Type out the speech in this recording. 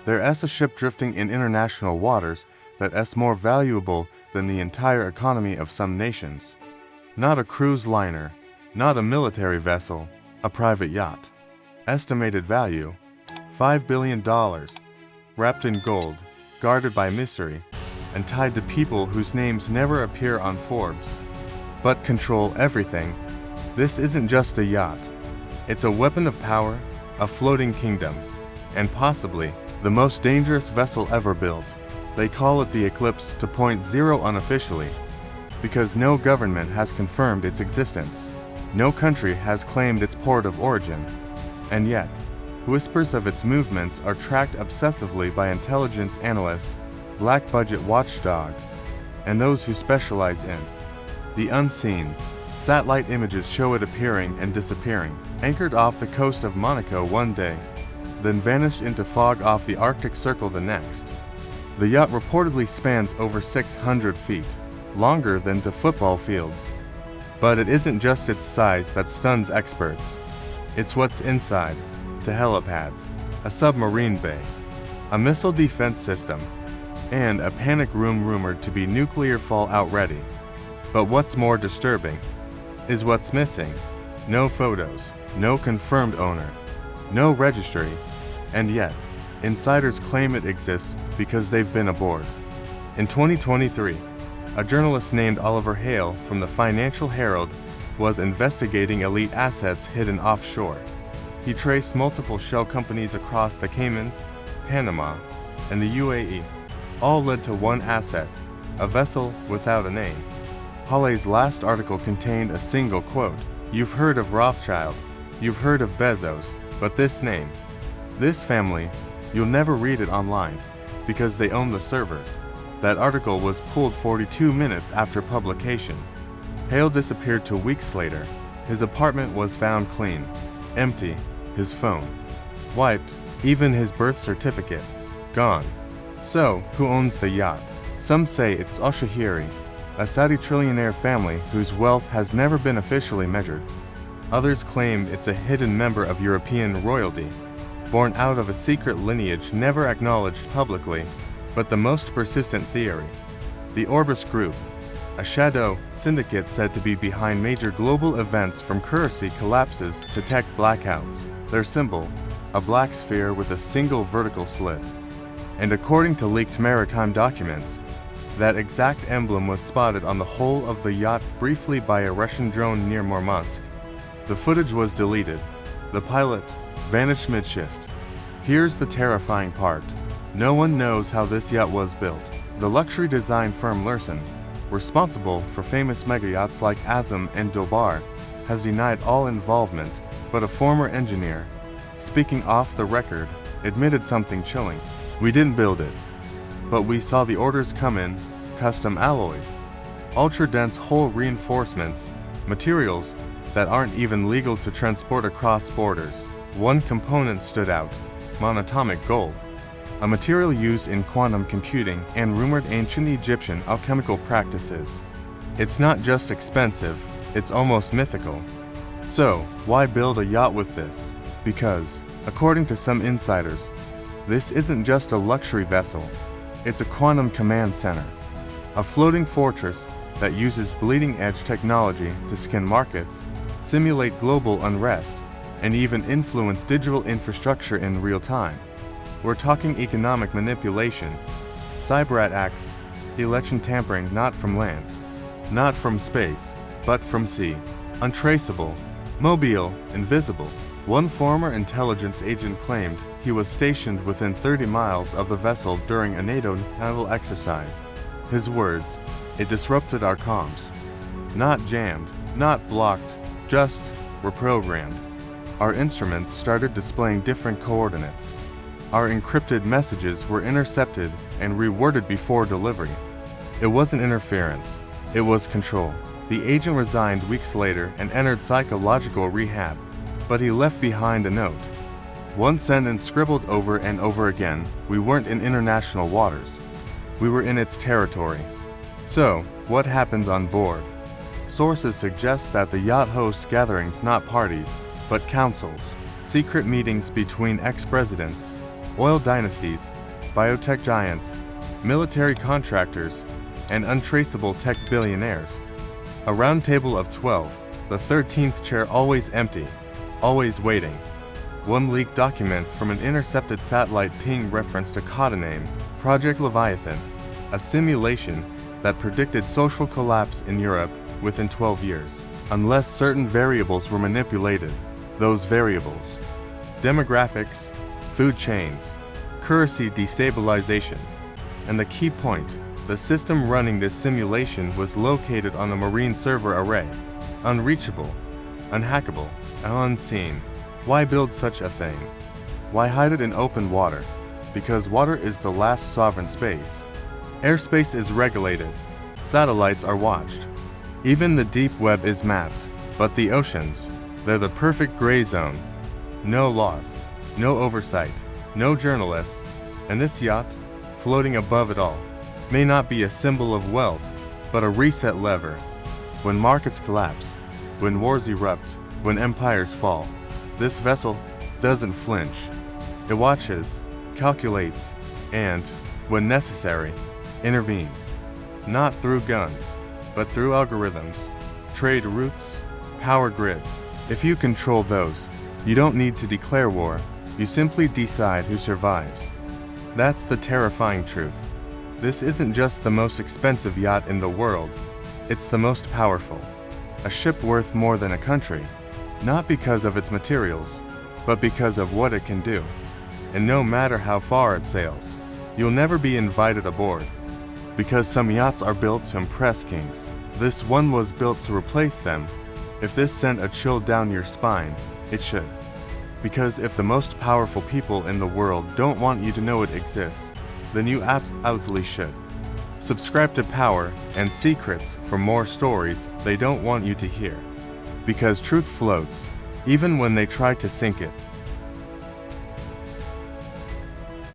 There's a ship drifting in international waters that's more valuable than the entire economy of some nations. Not a cruise liner, not a military vessel, a private yacht. Estimated value, $5 billion, wrapped in gold, guarded by mystery, and tied to people whose names never appear on Forbes, but control everything. This isn't just a yacht. It's a weapon of power, a floating kingdom, and possibly the most dangerous vessel ever built. They call it the Eclipse 2.0 unofficially, because no government has confirmed its existence. No country has claimed its port of origin. And yet, whispers of its movements are tracked obsessively by intelligence analysts, black-budget watchdogs, and those who specialize in the unseen. Satellite images show it appearing and disappearing, anchored off the coast of Monaco one day, then vanished into fog off the Arctic Circle the next. The yacht reportedly spans over 600 feet, longer than 2 football fields. But it isn't just its size that stuns experts. It's what's inside, to helipads, a submarine bay, a missile defense system, and a panic room rumored to be nuclear fallout ready. But what's more disturbing is what's missing. No photos, no confirmed owner, no registry, and yet, insiders claim it exists because they've been aboard. In 2023, a journalist named Oliver Hale from the Financial Herald was investigating elite assets hidden offshore. He traced multiple shell companies across the Caymans, Panama, and the UAE. All led to one asset, a vessel without a name. Hale's last article contained a single quote: "You've heard of Rothschild, you've heard of Bezos, but this name, this family, you'll never read it online, because they own the servers." That article was pulled 42 minutes after publication. Hale disappeared 2 weeks later. His apartment was found clean, empty, his phone wiped, even his birth certificate gone. So, who owns the yacht? Some say it's Al-Shahiri, a Saudi trillionaire family whose wealth has never been officially measured. Others claim it's a hidden member of European royalty, born out of a secret lineage never acknowledged publicly. But the most persistent theory, the Orbis Group, a shadow syndicate said to be behind major global events from currency collapses to tech blackouts. Their symbol, a black sphere with a single vertical slit. And according to leaked maritime documents, that exact emblem was spotted on the hull of the yacht briefly by a Russian drone near Murmansk. The footage was deleted. The pilot vanished mid-shift. Here's the terrifying part. No one knows how this yacht was built. The luxury design firm Lursen, responsible for famous mega-yachts like Azam and Dobar, has denied all involvement, but a former engineer, speaking off the record, admitted something chilling. "We didn't build it, but we saw the orders come in, custom alloys, ultra-dense hull reinforcements, materials that aren't even legal to transport across borders." One component stood out: monatomic gold, a material used in quantum computing and rumored ancient Egyptian alchemical practices. It's not just expensive, it's almost mythical. So, why build a yacht with this? Because, according to some insiders, this isn't just a luxury vessel, it's a quantum command center, a floating fortress that uses bleeding-edge technology to scan markets, simulate global unrest, and even influence digital infrastructure in real time. We're talking economic manipulation, cyber attacks, election tampering, not from land, not from space, but from sea. Untraceable, mobile, invisible. One former intelligence agent claimed he was stationed within 30 miles of the vessel during a NATO naval exercise. His words: "It disrupted our comms. Not jammed, not blocked, just reprogrammed. Our instruments started displaying different coordinates. Our encrypted messages were intercepted and reworded before delivery." It wasn't interference, it was control. The agent resigned weeks later and entered psychological rehab, but he left behind a note. One sentence scribbled over and over again: "We weren't in international waters. We were in its territory." So, what happens on board? Sources suggest that the yacht hosts gatherings, not parties, but councils, secret meetings between ex-presidents, oil dynasties, biotech giants, military contractors, and untraceable tech billionaires. A round table of 12, the 13th chair always empty, always waiting. One leaked document from an intercepted satellite ping referenced a codename, Project Leviathan, a simulation that predicted social collapse in Europe within 12 years, unless certain variables were manipulated. Those variables: demographics, food chains, currency destabilization. And the key point, the system running this simulation was located on a marine server array, unreachable, unhackable, and unseen. Why build such a thing? Why hide it in open water? Because water is the last sovereign space. Airspace is regulated. Satellites are watched. Even the deep web is mapped. But the oceans, they're the perfect gray zone. No laws, no oversight, no journalists, and this yacht, floating above it all, may not be a symbol of wealth, but a reset lever. When markets collapse, when wars erupt, when empires fall, this vessel doesn't flinch. It watches, calculates, and, when necessary, intervenes. Not through guns, but through algorithms, trade routes, power grids. If you control those, you don't need to declare war, you simply decide who survives. That's the terrifying truth. This isn't just the most expensive yacht in the world, it's the most powerful. A ship worth more than a country, not because of its materials, but because of what it can do. And no matter how far it sails, you'll never be invited aboard. Because some yachts are built to impress kings. This one was built to replace them. If this sent a chill down your spine, it should. Because if the most powerful people in the world don't want you to know it exists, then you absolutely should. Subscribe to Power and Secrets for more stories they don't want you to hear. Because truth floats, even when they try to sink it.